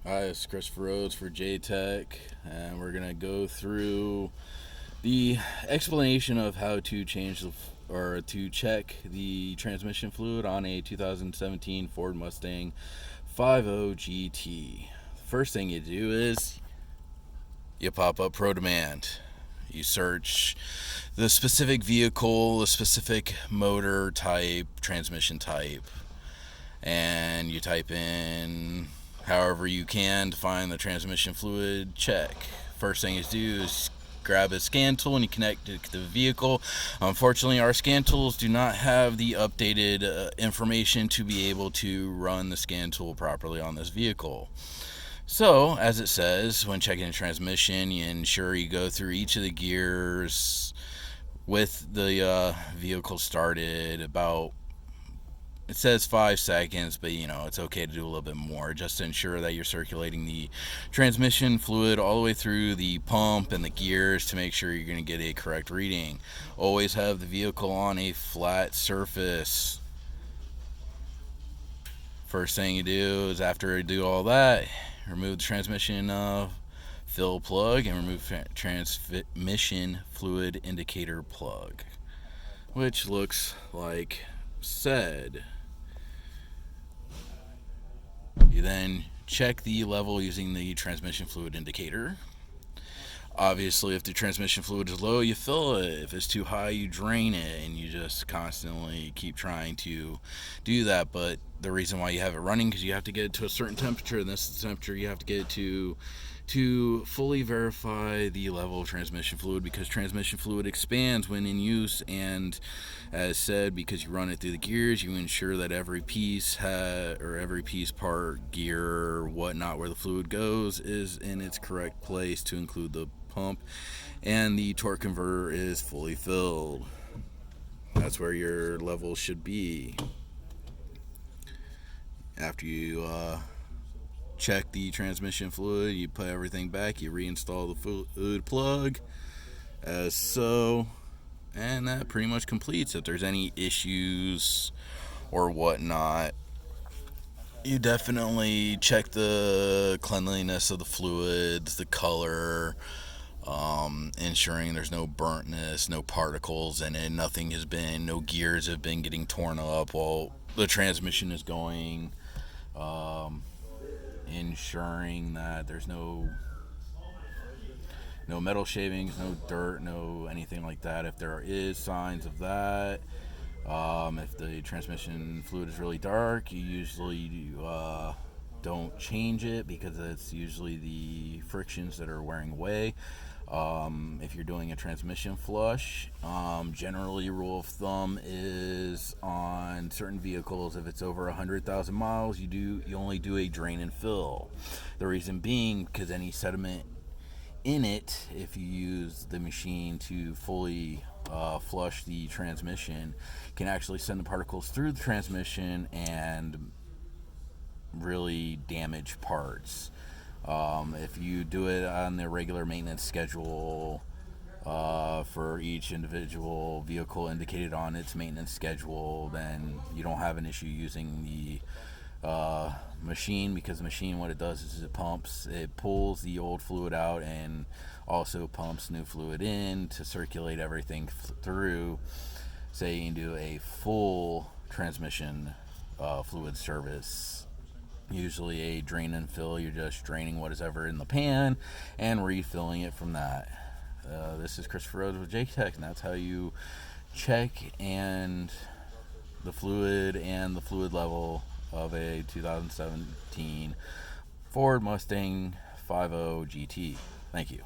Hi, it's Christopher Rhodes for JTech, and we're going to go through the explanation of how to change or to check the transmission fluid on a 2017 Ford Mustang 50 GT. First thing you do is you pop up Pro Demand. You search the specific vehicle, the specific motor type, transmission type, and you type in however you can to find the transmission fluid check. First thing you do is grab a scan tool and you connect it to the vehicle. Unfortunately, our scan tools do not have the updated information to be able to run the scan tool properly on this vehicle. So, as it says, when checking the transmission, you ensure you go through each of the gears with the vehicle started. About, it says 5 seconds, but it's okay to do a little bit more just to ensure that you're circulating the transmission fluid all the way through the pump and the gears to make sure you're going to get a correct reading. Always have the vehicle on a flat surface. First thing you do is, after you do all that, remove the transmission fill plug and remove transmission fluid indicator plug, which looks like said. You then check the level using the transmission fluid indicator. Obviously, if the transmission fluid is low, you fill it. If it's too high, you drain it, and you just constantly keep trying to do that. But the reason why you have it running, because you have to get it to a certain temperature, and this is the temperature you have to get it to fully verify the level of transmission fluid, because transmission fluid expands when in use, and as said, because you run it through the gears, you ensure that every piece every piece, part, gear, whatnot, where the fluid goes is in its correct place, to include the pump, and the torque converter is fully filled. That's where your level should be. After you check the transmission fluid, you put everything back, you reinstall the fluid plug as so, and that pretty much completes. If there's any issues or whatnot, you definitely check the cleanliness of the fluids, the color, ensuring there's no burntness, no particles in it, no gears have been getting torn up while the transmission is going, ensuring that there's no metal shavings, no dirt, no anything like that. If there is signs of that, if the transmission fluid is really dark, you usually don't change it, because it's usually the frictions that are wearing away. If you're doing a transmission flush, generally rule of thumb is, on certain vehicles, if it's over 100,000 miles, you only do a drain and fill. The reason being, because any sediment in it, if you use the machine to fully flush the transmission, can actually send the particles through the transmission and really damage parts. If you do it on the regular maintenance schedule, for each individual vehicle indicated on its maintenance schedule, then you don't have an issue using the machine, because the machine, what it does is it pulls the old fluid out and also pumps new fluid in to circulate everything through. Say you can do a full transmission fluid service. Usually a drain and fill, you're just draining what is ever in the pan and refilling it from that. This is Christopher Rhodes with JTech, and that's how you check the fluid level of a 2017 Ford Mustang 50 GT. Thank you.